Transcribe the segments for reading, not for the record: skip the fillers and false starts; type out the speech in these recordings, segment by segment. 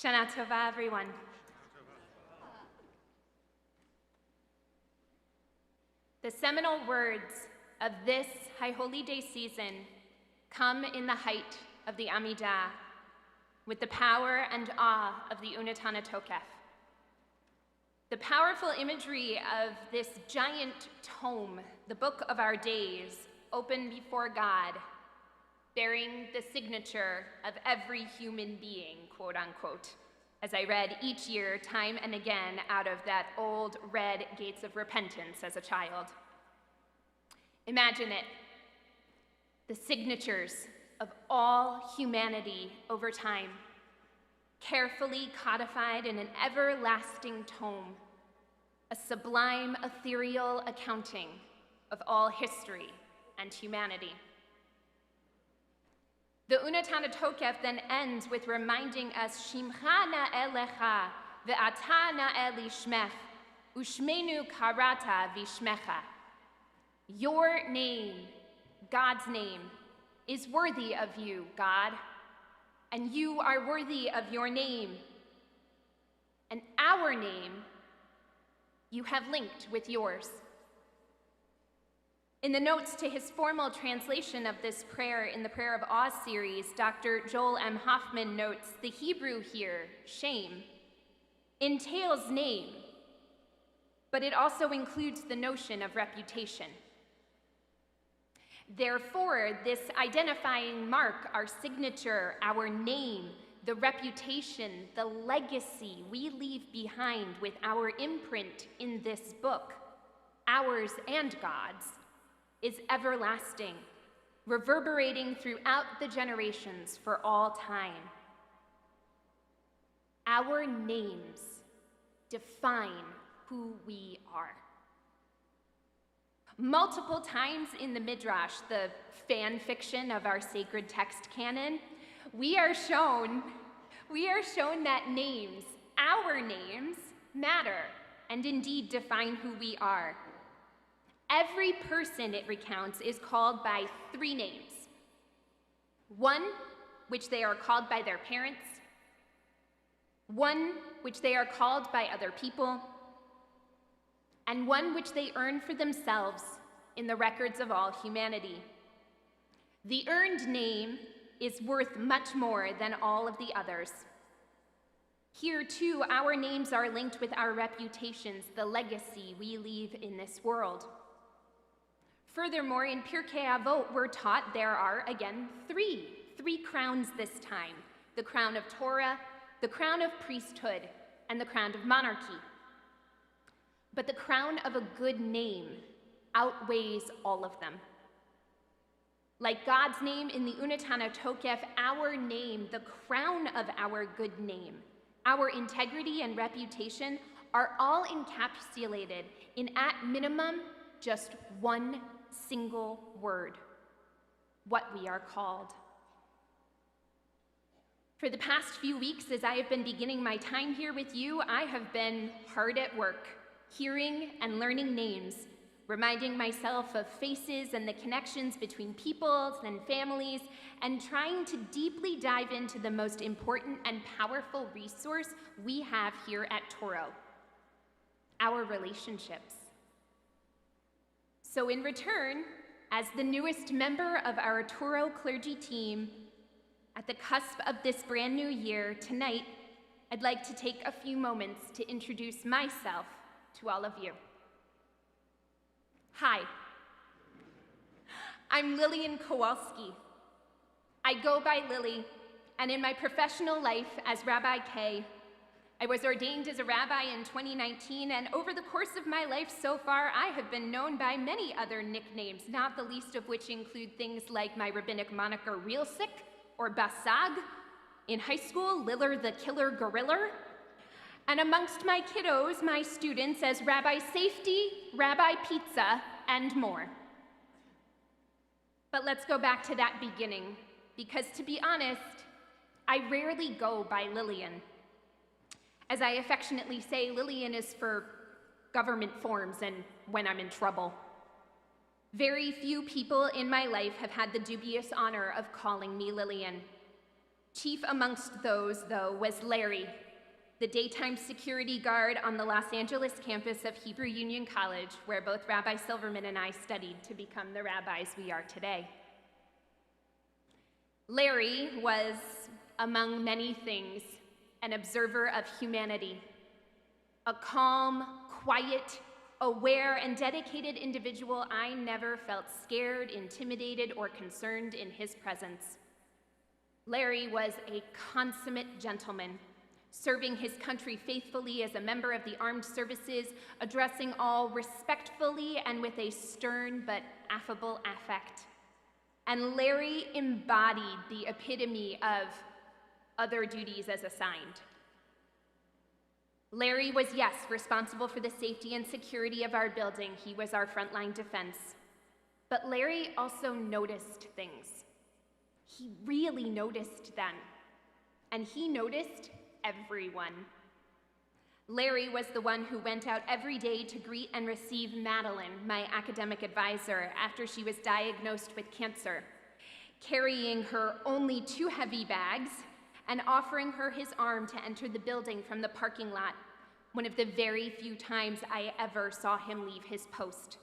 Shana Tova, everyone. The seminal words of this High Holy Day season come in the height of the Amidah, with the power and awe of the Unatana Tokef. The powerful imagery of this giant tome, the book of our days, open before God, bearing the signature of every human being, quote unquote, as I read each year, time and again, out of that old red Gates of Repentance as a child. Imagine it, the signatures of all humanity over time, carefully codified in an everlasting tome, a sublime, ethereal accounting of all history and humanity. The Unatana Tokef then ends with reminding us, Shimcha na'elecha ve'ata na'el ishmech, ushmenu karata vishmecha. Your name, God's name, is worthy of you, God, and you are worthy of your name. And our name, you have linked with yours. In the notes to his formal translation of this prayer in the Prayer of Oz series, Dr. Joel M. Hoffman notes the Hebrew here, shame, entails name, but it also includes the notion of reputation. Therefore, this identifying mark, our signature, our name, the reputation, the legacy we leave behind with our imprint in this book, ours and God's, is everlasting, reverberating throughout the generations for all time. Our names define who we are. Multiple times in the Midrash, the fan fiction of our sacred text canon, we are shown that names, our names, matter and indeed define who we are. Every person, it recounts, is called by three names. One, which they are called by their parents. One, which they are called by other people. And one which they earn for themselves in the records of all humanity. The earned name is worth much more than all of the others. Here, too, our names are linked with our reputations, the legacy we leave in this world. Furthermore, in Pirkei Avot, we're taught there are, again, three crowns this time: the crown of Torah, the crown of priesthood, and the crown of monarchy. But the crown of a good name outweighs all of them. Like God's name in the Unatana Tokef, our name, the crown of our good name, our integrity and reputation are all encapsulated in, at minimum, just one single word: what we are called. For the past few weeks, as I have been beginning my time here with you, I have been hard at work, hearing and learning names, reminding myself of faces and the connections between peoples and families, and trying to deeply dive into the most important and powerful resource we have here at Toro: our relationships. So in return, as the newest member of our Toro clergy team, at the cusp of this brand new year, tonight, I'd like to take a few moments to introduce myself to all of you. Hi, I'm Lillian Kowalski. I go by Lily, and in my professional life as Rabbi K, I was ordained as a rabbi in 2019, and over the course of my life so far, I have been known by many other nicknames, not the least of which include things like my rabbinic moniker Real Sick or Basag, in high school, Liller the Killer Gorilla, and amongst my kiddos, my students, as Rabbi Safety, Rabbi Pizza, and more. But let's go back to that beginning, because to be honest, I rarely go by Lillian. As I affectionately say, Lillian is for government forms and when I'm in trouble. Very few people in my life have had the dubious honor of calling me Lillian. Chief amongst those, though, was Larry, the daytime security guard on the Los Angeles campus of Hebrew Union College, where both Rabbi Silverman and I studied to become the rabbis we are today. Larry was, among many things, an observer of humanity, a calm, quiet, aware, and dedicated individual. I never felt scared, intimidated, or concerned in his presence. Larry was a consummate gentleman, serving his country faithfully as a member of the armed services, addressing all respectfully and with a stern but affable affect. And Larry embodied the epitome of other duties as assigned. Larry was, yes, responsible for the safety and security of our building. He was our frontline defense. But Larry also noticed things. He really noticed them. And he noticed everyone. Larry was the one who went out every day to greet and receive Madeline, my academic advisor, after she was diagnosed with cancer, carrying her only 2 heavy bags and offering her his arm to enter the building from the parking lot, one of the very few times I ever saw him leave his post.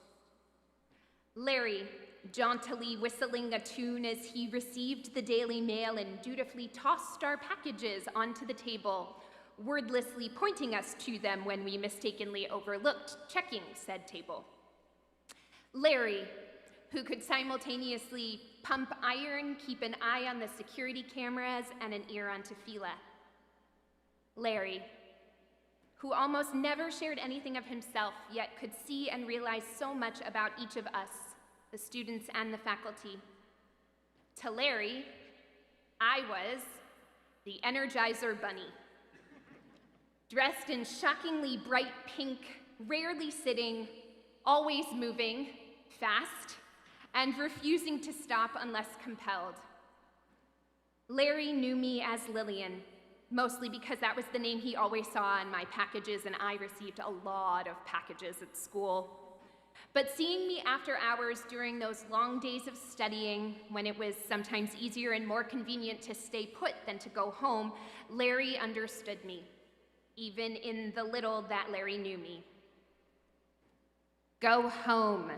Larry, jauntily whistling a tune as he received the Daily Mail and dutifully tossed our packages onto the table, wordlessly pointing us to them when we mistakenly overlooked checking said table. Larry, who could simultaneously pump iron, keep an eye on the security cameras, and an ear on Tefillah. Larry, who almost never shared anything of himself, yet could see and realize so much about each of us, the students and the faculty. To Larry, I was the Energizer Bunny, dressed in shockingly bright pink, rarely sitting, always moving, fast, and refusing to stop unless compelled. Larry knew me as Lillian, mostly because that was the name he always saw in my packages, and I received a lot of packages at school. But seeing me after hours during those long days of studying, when it was sometimes easier and more convenient to stay put than to go home, Larry understood me, even in the little that Larry knew me. "Go home,"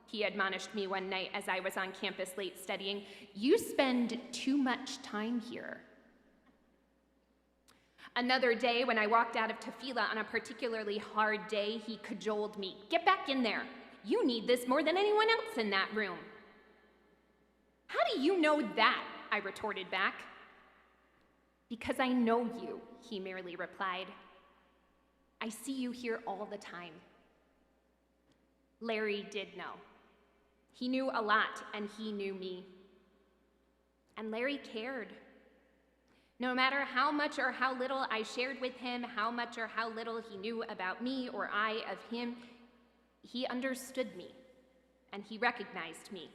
he admonished me one night as I was on campus late studying. "You spend too much time here." Another day, when I walked out of Tefillah on a particularly hard day, he cajoled me. "Get back in there. You need this more than anyone else in that room." "How do you know that?" I retorted back. "Because I know you," he merely replied. "I see you here all the time." Larry did know. He knew a lot, and he knew me. And Larry cared. No matter how much or how little I shared with him, how much or how little he knew about me or I of him, he understood me, and he recognized me.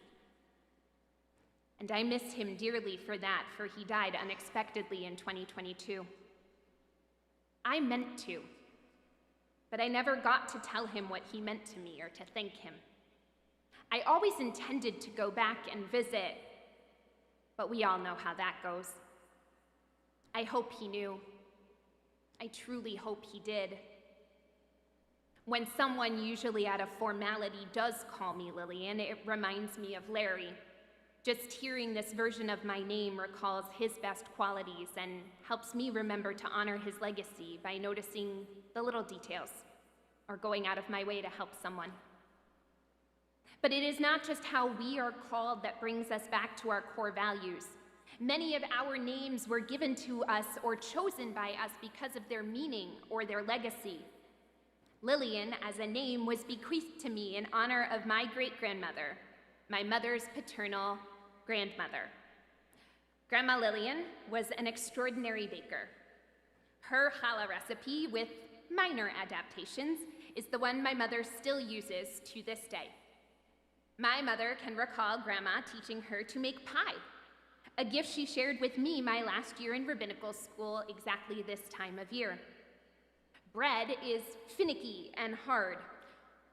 And I miss him dearly for that, for he died unexpectedly in 2022. I meant to, but I never got to tell him what he meant to me or to thank him. I always intended to go back and visit, but we all know how that goes. I hope he knew. I truly hope he did. When someone, usually out of formality, does call me Lillian, it reminds me of Larry. Just hearing this version of my name recalls his best qualities and helps me remember to honor his legacy by noticing the little details or going out of my way to help someone. But it is not just how we are called that brings us back to our core values. Many of our names were given to us or chosen by us because of their meaning or their legacy. Lillian, as a name, was bequeathed to me in honor of my great-grandmother, my mother's paternal grandmother. Grandma Lillian was an extraordinary baker. Her challah recipe, with minor adaptations, is the one my mother still uses to this day. My mother can recall Grandma teaching her to make pie, a gift she shared with me my last year in rabbinical school exactly this time of year. Bread is finicky and hard.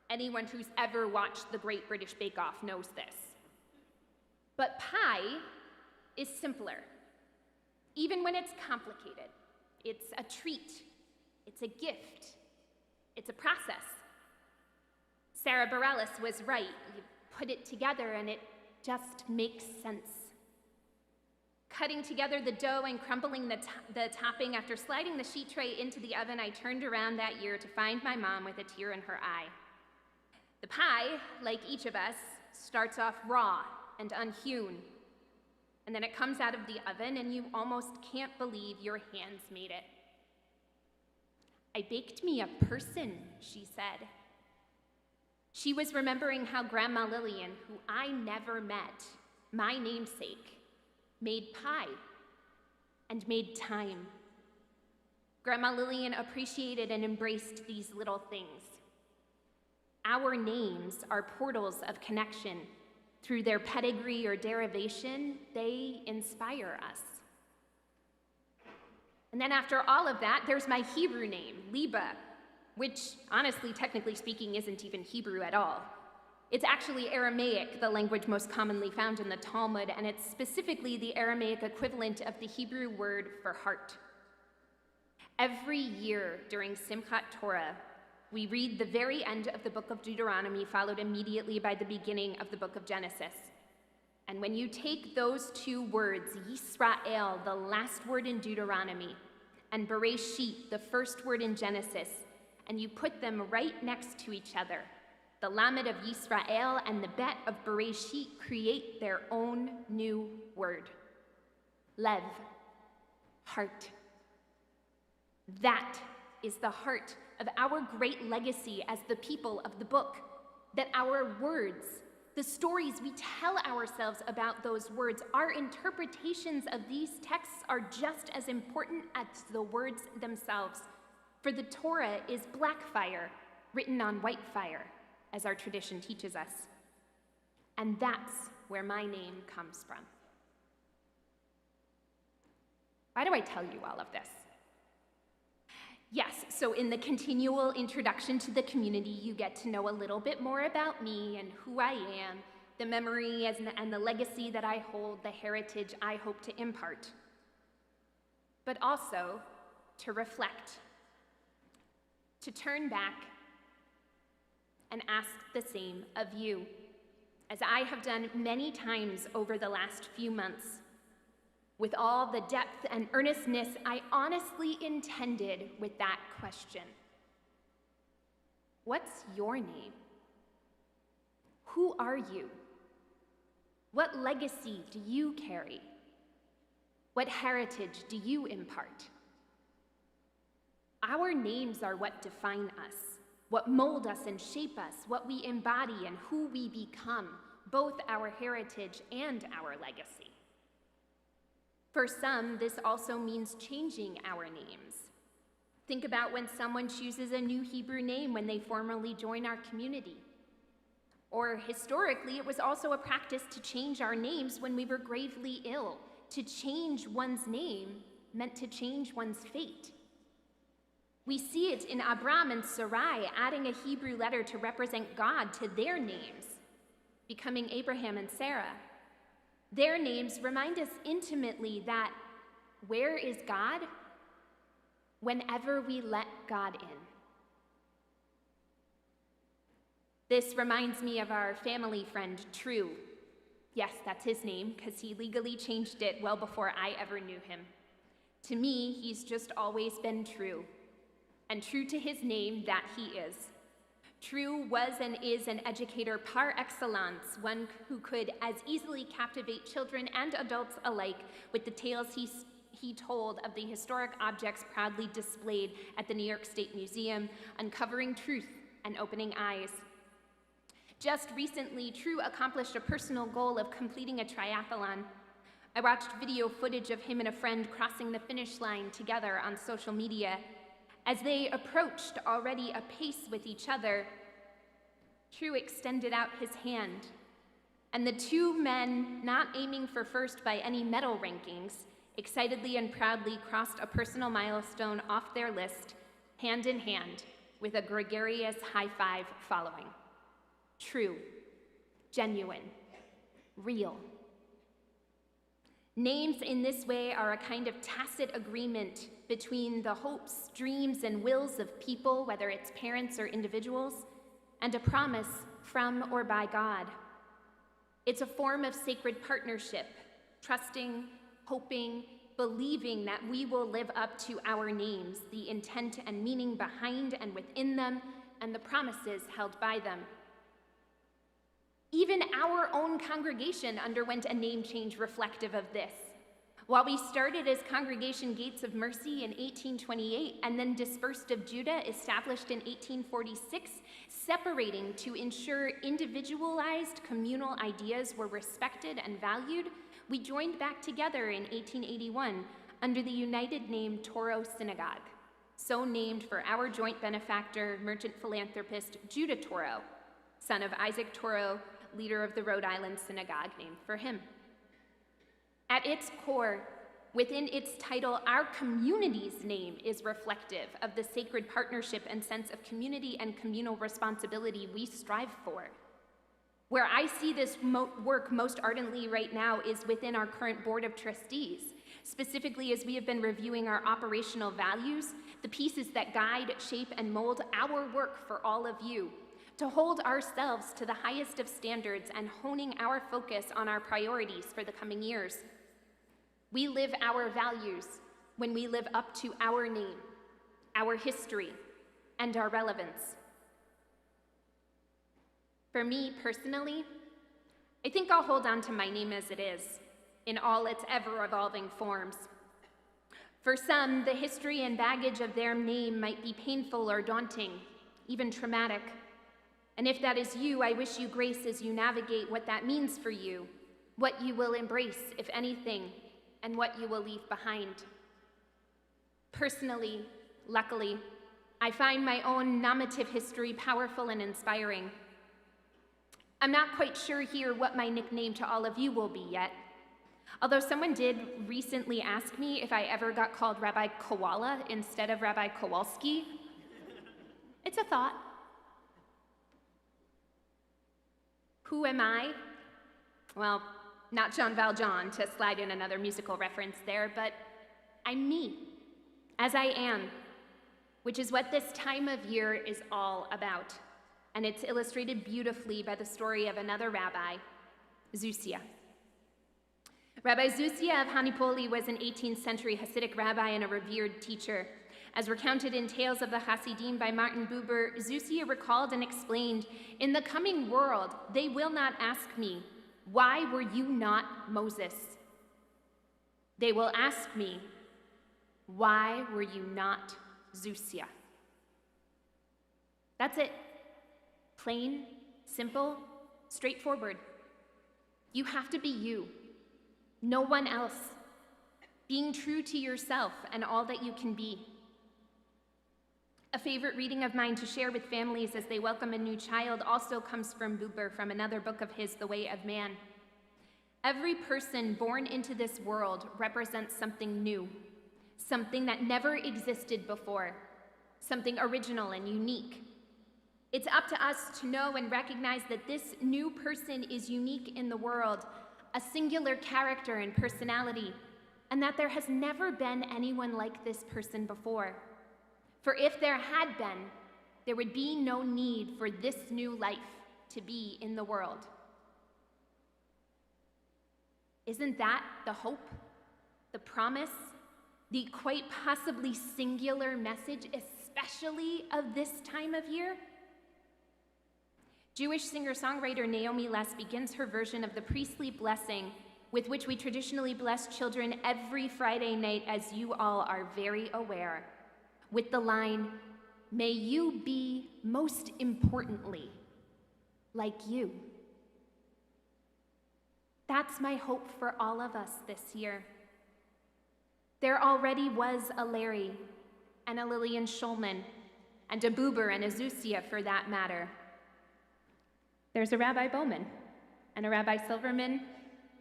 Anyone who's ever watched the Great British Bake Off knows this. But pie is simpler. Even when it's complicated, it's a treat, it's a gift, it's a process. Sarah Bareilles was right. You put it together and it just makes sense. Cutting together the dough and crumbling the topping after sliding the sheet tray into the oven, I turned around that year to find my mom with a tear in her eye. The pie, like each of us, starts off raw and unhewn, and then it comes out of the oven and you almost can't believe your hands made it. "I baked me a person," she said. She was remembering how Grandma Lillian, who I never met, my namesake, made pie and made time. Grandma Lillian appreciated and embraced these little things. Our names are portals of connection. Through their pedigree or derivation, they inspire us. And then after all of that, there's my Hebrew name, Liba, which, honestly, technically speaking, isn't even Hebrew at all. It's actually Aramaic, the language most commonly found in the Talmud, and it's specifically the Aramaic equivalent of the Hebrew word for heart. Every year during Simchat Torah, we read the very end of the book of Deuteronomy, followed immediately by the beginning of the book of Genesis. And when you take those two words, Yisrael, the last word in Deuteronomy, and Bereshit, the first word in Genesis, and you put them right next to each other, the Lamed of Yisrael and the Bet of Bereshit create their own new word. Lev, heart. That is the heart of our great legacy as the people of the book, that our words, the stories we tell ourselves about those words, our interpretations of these texts are just as important as the words themselves. For the Torah is black fire written on white fire, as our tradition teaches us. And that's where my name comes from. Why do I tell you all of this? Yes, so in the continual introduction to the community, you get to know a little bit more about me and who I am, the memory and the legacy that I hold, the heritage I hope to impart. But also to reflect, to turn back and ask the same of you, as I have done many times over the last few months, with all the depth and earnestness I honestly intended with that question. What's your name? Who are you? What legacy do you carry? What heritage do you impart? Our names are what define us, what mold us and shape us, what we embody and who we become, both our heritage and our legacy. For some, this also means changing our names. Think about when someone chooses a new Hebrew name when they formally join our community. Or historically, it was also a practice to change our names when we were gravely ill. To change one's name meant to change one's fate. We see it in Abram and Sarai adding a Hebrew letter to represent God to their names, becoming Abraham and Sarah. Their names remind us intimately that where is God? Whenever we let God in. This reminds me of our family friend, True. Yes, that's his name, because he legally changed it well before I ever knew him. To me, he's just always been true. And true to his name, that he is. True was and is an educator par excellence, one who could as easily captivate children and adults alike with the tales he told of the historic objects proudly displayed at the New York State Museum, uncovering truth and opening eyes. Just recently, True accomplished a personal goal of completing a triathlon. I watched video footage of him and a friend crossing the finish line together on social media. As they approached, already apace with each other, True extended out his hand, and the two men, not aiming for first by any medal rankings, excitedly and proudly crossed a personal milestone off their list, hand in hand, with a gregarious high five following. True, genuine, real. Names in this way are a kind of tacit agreement between the hopes, dreams, and wills of people, whether it's parents or individuals, and a promise from or by God. It's a form of sacred partnership, trusting, hoping, believing that we will live up to our names, the intent and meaning behind and within them, and the promises held by them. Even our own congregation underwent a name change reflective of this. While we started as Congregation Gates of Mercy in 1828 and then Dispersed of Judah, established in 1846, separating to ensure individualized communal ideas were respected and valued, we joined back together in 1881 under the united name Toro Synagogue, so named for our joint benefactor, merchant philanthropist Judah Toro, son of Isaac Toro, leader of the Rhode Island Synagogue, named for him. At its core, within its title, our community's name is reflective of the sacred partnership and sense of community and communal responsibility we strive for. Where I see this work most ardently right now is within our current Board of Trustees, specifically as we have been reviewing our operational values, the pieces that guide, shape, and mold our work for all of you, to hold ourselves to the highest of standards and honing our focus on our priorities for the coming years. We live our values when we live up to our name, our history, and our relevance. For me personally, I think I'll hold on to my name as it is, in all its ever-evolving forms. For some, the history and baggage of their name might be painful or daunting, even traumatic. And if that is you, I wish you grace as you navigate what that means for you, what you will embrace, if anything, and what you will leave behind. Personally, luckily, I find my own nominative history powerful and inspiring. I'm not quite sure here what my nickname to all of you will be yet, although someone did recently ask me if I ever got called Rabbi Koala instead of Rabbi Kowalski. It's a thought. Who am I? Well, not Jean Valjean, to slide in another musical reference there, but I'm me, as I am, which is what this time of year is all about. And it's illustrated beautifully by the story of another rabbi, Zusia. Rabbi Zusia of Hanipoli was an 18th century Hasidic rabbi and a revered teacher. As recounted in Tales of the Hasidim by Martin Buber, Zusia recalled and explained, "In the coming world, they will not ask me, 'Why were you not Moses?' They will ask me, 'Why were you not Zusia?'" That's it. Plain, simple, straightforward. You have to be you, no one else, being true to yourself and all that you can be. A favorite reading of mine to share with families as they welcome a new child also comes from Buber, from another book of his, The Way of Man. Every person born into this world represents something new, something that never existed before, something original and unique. It's up to us to know and recognize that this new person is unique in the world, a singular character and personality, and that there has never been anyone like this person before. For if there had been, there would be no need for this new life to be in the world. Isn't that the hope, the promise, the quite possibly singular message, especially of this time of year? Jewish singer-songwriter Naomi Less begins her version of the priestly blessing with which we traditionally bless children every Friday night, as you all are very aware, with the line, "May you be, most importantly, like you." That's my hope for all of us this year. There already was a Larry and a Lillian Schulman and a Buber and a Zusia, for that matter. There's a Rabbi Bowman and a Rabbi Silverman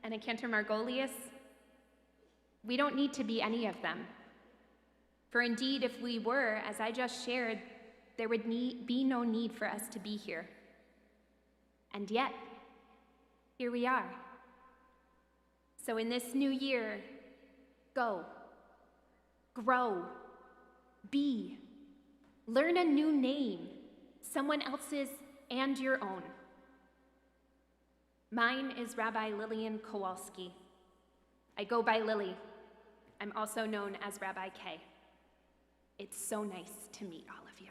and a Cantor Margolius. We don't need to be any of them. For indeed, if we were, as I just shared, there would be no need for us to be here. And yet, here we are. So in this new year, go, grow, be, learn a new name, someone else's and your own. Mine is Rabbi Lillian Kowalski. I go by Lily. I'm also known as Rabbi K. It's so nice to meet all of you.